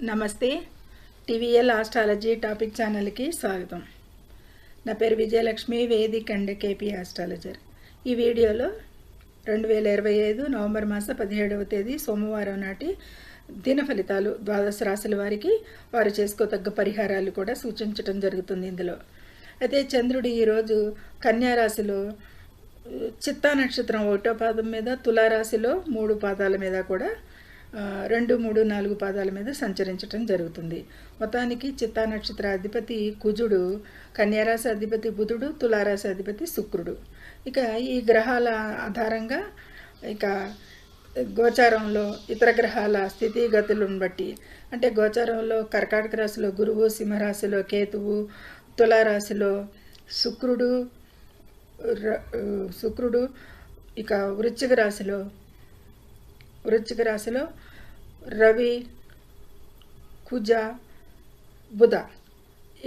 నమస్తే. TVL astrology topic ఛానల్కి స్వాగతం. నా పేరు Vijayalakshmi, Vedic and KP astrologer. ఈ వీడియోలో 2025 నవంబర్ మాస 17వ తేదీ సోమవారం నాటి దిన ఫలితాలు, ద్వాదశ రాశుల వారికి వారు చేసుకోతగ్గ పరిహారాలు కూడా సూచించడం జరుగుతుంది ఇందులో. అయితే చంద్రుడు ఈరోజు కన్యా రాశిలో చిత్తా నక్షత్రం 1వ పాదం మీద, తులారాశిలో 3 పాదాల మీద కూడా 2, 3, 4 పాదాల మీద సంచరించడం జరుగుతుంది. మొత్తానికి చిత్తా నక్షత్ర అధిపతి కుజుడు, కన్యారాశి అధిపతి బుధుడు, తులారాశి అధిపతి శుక్రుడు. ఇక ఈ గ్రహాల ఆధారంగా ఇక గోచారంలో ఇతర గ్రహాల స్థితిగతులను బట్టి, అంటే గోచారంలో కర్కాటక రాశిలో గురువు, సింహరాశిలో కేతువు, తులారాశిలో శుక్రుడు, ఇక వృశ్చిక రాశిలో రవి, కుజ, బుధ,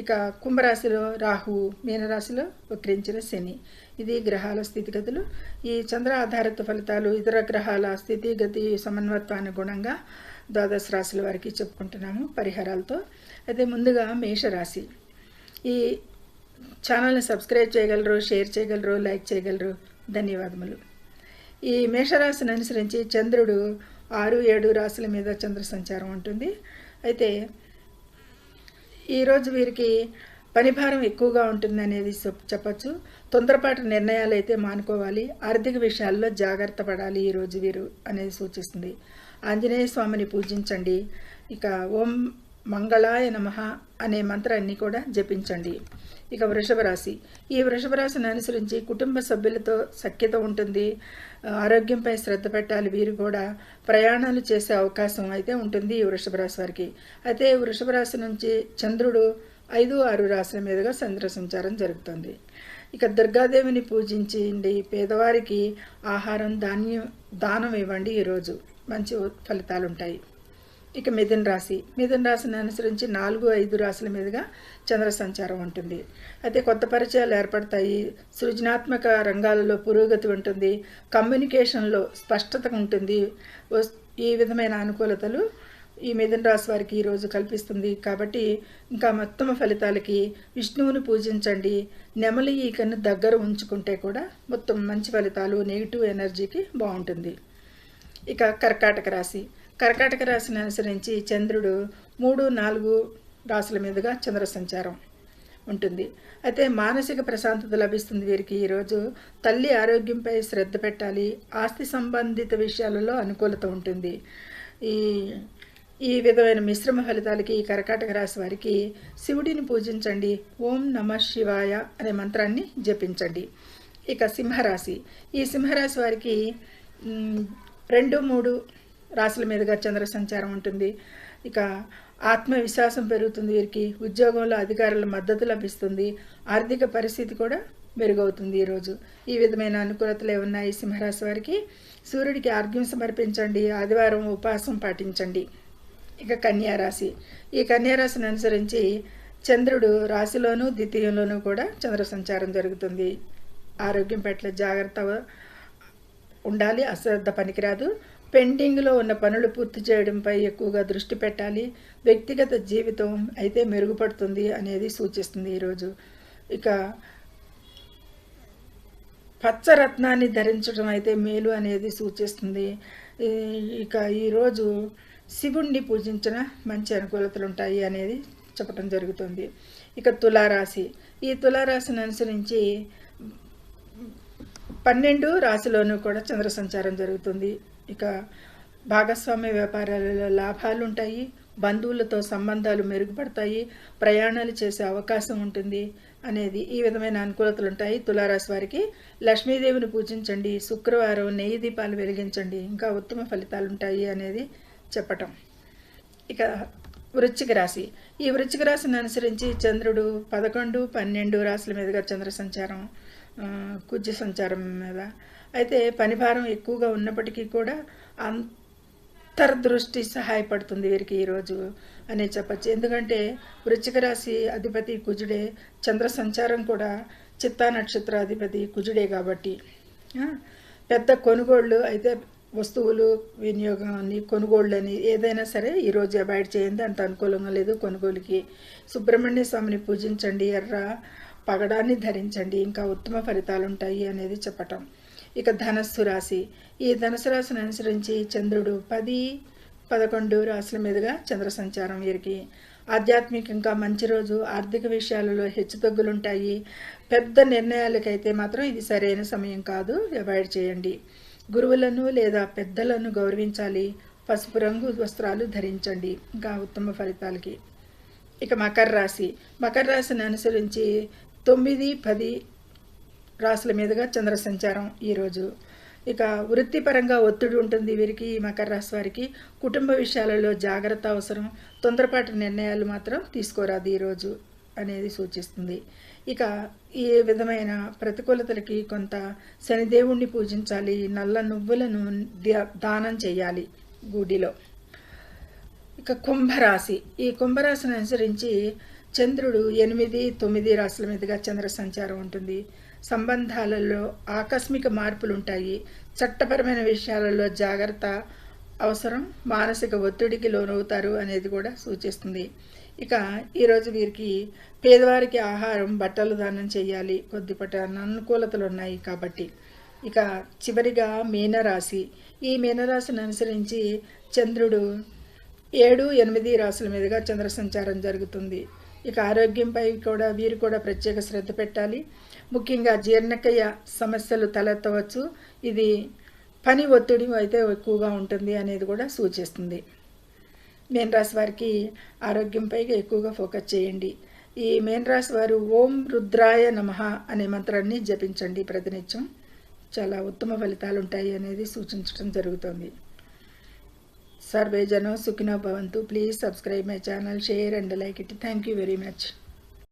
ఇక కుంభరాశిలో రాహువు, మీనరాశిలో వక్రించిన శని. ఇది గ్రహాల స్థితిగతులు. ఈ చంద్ర ఆధారిత ఫలితాలు ఇతర గ్రహాల స్థితిగతి సమన్వయానుగుణంగా ద్వాదశ రాశుల వారికి చెప్పుకుంటున్నాము పరిహారాలతో. అయితే ముందుగా మేషరాశి. ఈ ఛానల్ని సబ్స్క్రైబ్ చేయగలరు, షేర్ చేయగలరు, లైక్ చేయగలరు. ధన్యవాదములు. ఈ మేషరాశిని అనుసరించి చంద్రుడు 6, 7 రాశుల మీద చంద్ర సంచారం ఉంటుంది. అయితే ఈరోజు వీరికి పనిభారం ఎక్కువగా ఉంటుంది అనేది చెప్పచ్చు. తొందరపాటు నిర్ణయాలు అయితే మానుకోవాలి. ఆర్థిక విషయాల్లో జాగ్రత్త పడాలి ఈరోజు వీరు అనేది సూచిస్తుంది. ఆంజనేయ స్వామిని పూజించండి. ఇక ఓం మంగళాయ నమః అనే మంత్రాన్ని కూడా జపించండి. ఇక వృషభ రాశి. ఈ వృషభ రాశిని అనుసరించి కుటుంబ సభ్యులతో సఖ్యత ఉంటుంది. ఆరోగ్యంపై శ్రద్ధ పెట్టాలి. వీరు కూడా ప్రయాణాలు చేసే అవకాశం అయితే ఉంటుంది ఈ వృషభ రాశి వారికి. అయితే వృషభ రాశి నుంచి చంద్రుడు 5, 6 రాశుల మీదుగా చంద్ర సంచారం జరుగుతుంది. ఇక దుర్గాదేవిని పూజించండి. పేదవారికి ఆహారం, దానం ఇవ్వండి. ఈరోజు మంచి ఫలితాలు ఉంటాయి. ఇక మిథున రాశిని అనుసరించి 4, 5 రాశుల మీదుగా చంద్ర సంచారం ఉంటుంది. అయితే కొత్త పరిచయాలు ఏర్పడతాయి. సృజనాత్మక రంగాలలో పురోగతి ఉంటుంది. కమ్యూనికేషన్లో స్పష్టత ఉంటుంది. ఈ విధమైన అనుకూలతలు ఈ మిథున రాశి వారికి ఈరోజు కల్పిస్తుంది. కాబట్టి ఇంకా మొత్తం ఫలితాలకి విష్ణువుని పూజించండి. నెమలి ఈకను దగ్గర ఉంచుకుంటే కూడా మొత్తం మంచి ఫలితాలు, నెగిటివ్ ఎనర్జీకి బాగుంటుంది. ఇక కర్కాటక రాశిని అనుసరించి చంద్రుడు 3, 4 రాశుల మీదుగా చంద్ర సంచారం ఉంటుంది. అయితే మానసిక ప్రశాంతత లభిస్తుంది వీరికి ఈరోజు. తల్లి ఆరోగ్యంపై శ్రద్ధ పెట్టాలి. ఆస్తి సంబంధిత విషయాలలో అనుకూలత ఉంటుంది. ఈ విధమైన మిశ్రమ ఫలితాలకి ఈ కర్కాటక రాశి వారికి శివుడిని పూజించండి. ఓం నమః శివాయ అనే మంత్రాన్ని జపించండి. ఇక సింహరాశి. ఈ సింహరాశి వారికి 2, 3 రాశుల మీదుగా చంద్ర సంచారం ఉంటుంది. ఇక ఆత్మవిశ్వాసం పెరుగుతుంది వీరికి. ఉద్యోగంలో అధికారుల మద్దతు లభిస్తుంది. ఆర్థిక పరిస్థితి కూడా మెరుగవుతుంది ఈరోజు. ఈ విధమైన అనుకూలతలు ఏమున్నాయి సింహరాశి వారికి? సూర్యుడికి ఆర్ఘ్యం సమర్పించండి. ఆదివారం ఉపవాసం పాటించండి. ఇక కన్యారాశి. ఈ కన్యారాశిని అనుసరించి చంద్రుడు రాశిలోనూ ద్వితీయంలోనూ కూడా చంద్ర సంచారం జరుగుతుంది. ఆరోగ్యం పట్ల జాగ్రత్త ఉండాలి. అశ్రద్ధ పనికిరాదు. పెండింగ్లో ఉన్న పనులు పూర్తి చేయడంపై ఎక్కువగా దృష్టి పెట్టాలి. వ్యక్తిగత జీవితం అయితే మెరుగుపడుతుంది అనేది సూచిస్తుంది ఈరోజు. ఇక పచ్చరత్నాన్ని ధరించడం అయితే మేలు అనేది సూచిస్తుంది. ఇక ఈరోజు శివుణ్ణి పూజించిన మంచి అనుకూలతలు ఉంటాయి అనేది చెప్పడం జరుగుతుంది. ఇక తులారాశి. ఈ తులారాశిని అనుసరించి 12 రాశిలోనూ కూడా చంద్ర సంచారం జరుగుతుంది. ఇక భాగస్వామ్య వ్యాపారాలలో లాభాలు ఉంటాయి. బంధువులతో సంబంధాలు మెరుగుపడతాయి. ప్రయాణాలు చేసే అవకాశం ఉంటుంది అనేది ఈ విధమైన అనుకూలతలు ఉంటాయి తులారాశి వారికి. లక్ష్మీదేవిని పూజించండి. శుక్రవారం నెయ్యి దీపాలు వెలిగించండి. ఇంకా ఉత్తమ ఫలితాలు ఉంటాయి అనేది చెప్పటం. ఇక వృశ్చిక రాశి. ఈ వృశ్చిక రాశిని అనుసరించి చంద్రుడు 11, 12 రాశుల మీదుగా చంద్ర సంచారం, కుజ సంచారం మీద. అయితే పనిభారం ఎక్కువగా ఉన్నప్పటికీ కూడా అంతర్దృష్టి సహాయపడుతుంది వీరికి ఈరోజు అనే చెప్పచ్చు. ఎందుకంటే వృశ్చిక రాశి అధిపతి కుజుడే, చంద్ర సంచారం కూడా చిత్తా నక్షత్ర అధిపతి కుజుడే కాబట్టి పెద్ద కొనుగోళ్ళు అయితే వస్తువులు వినియోగాన్ని కొనుగోళ్ళని ఏదైనా సరే ఈరోజు అవాయిడ్ చేయండి, అంత అనుకూలంగా లేదు కొనుగోలుకి. సుబ్రహ్మణ్య స్వామిని పూజించండి, ఎర్ర పగడాన్ని ధరించండి, ఇంకా ఉత్తమ ఫలితాలు ఉంటాయి అనేది చెప్పటం. ఇక ధనస్సు రాశి, ఈ ధనుసు రాశిని అనుసరించి చంద్రుడు 10, 11 రాశుల మీదుగా చంద్ర సంచారం వీరికి. ఆధ్యాత్మికంగా మంచి రోజు, ఆర్థిక విషయాలలో హెచ్చుతగ్గులుంటాయి. పెద్ద నిర్ణయాలకైతే మాత్రం ఇది సరైన సమయం కాదు, అవాయిడ్ చేయండి. గురువులను లేదా పెద్దలను గౌరవించాలి, పసుపు రంగు వస్త్రాలు ధరించండి, ఇంకా ఉత్తమ ఫలితాలకి. ఇక మకర రాశి, మకర రాశిని అనుసరించి 9, 10 రాశుల మీదుగా చంద్ర సంచారం ఈరోజు. ఇక వృత్తిపరంగా ఒత్తిడి ఉంటుంది వీరికి, ఈ మకర రాశి వారికి. కుటుంబ విషయాలలో జాగ్రత్త అవసరం, తొందరపాటు నిర్ణయాలు మాత్రం తీసుకోరాదు ఈరోజు అనేది సూచిస్తుంది. ఇక ఈ విధమైన ప్రతికూలతలకి కొంత శనిదేవుణ్ణి పూజించాలి, నల్ల నువ్వులను దానం చేయాలి గుడిలో. ఇక కుంభరాశి, ఈ కుంభరాశిని అనుసరించి చంద్రుడు 8, 9 రాశుల మీదుగా చంద్ర సంచారం ఉంటుంది. సంబంధాలలో ఆకస్మిక మార్పులు ఉంటాయి, చట్టపరమైన విషయాలలో జాగ్రత్త అవసరం, మానసిక ఒత్తిడికి లోనవుతారు అనేది కూడా సూచిస్తుంది. ఇక ఈరోజు వీరికి పేదవారికి ఆహారం, బట్టలు దానం చేయాలి, కొద్దిపాటి అనుకూలతలు ఉన్నాయి కాబట్టి. ఇక చివరిగా మీనరాశి, ఈ మీనరాశిని అనుసరించి చంద్రుడు 7, 8 రాశుల మీదుగా చంద్ర సంచారం జరుగుతుంది. ఇక ఆరోగ్యంపై కూడా వీరు కూడా ప్రత్యేక శ్రద్ధ పెట్టాలి. ముఖ్యంగా జీర్ణక్రియ సమస్యలు తలెత్తవచ్చు, ఇది పని ఒత్తిడి అయితే ఎక్కువగా ఉంటుంది అనేది కూడా సూచిస్తుంది. మీన రాశి వారికి ఆరోగ్యంపై ఎక్కువగా ఫోకస్ చేయండి. ఈ మీన రాశి వారు ఓం రుద్రాయ నమః అనే మంత్రాన్ని జపించండి ప్రతినిత్యం, చాలా ఉత్తమ ఫలితాలు ఉంటాయి అనేది సూచించడం జరుగుతుంది. సర్వే జనో సుఖినో భవంతు. Please subscribe my channel, share and like it. Thank you very much.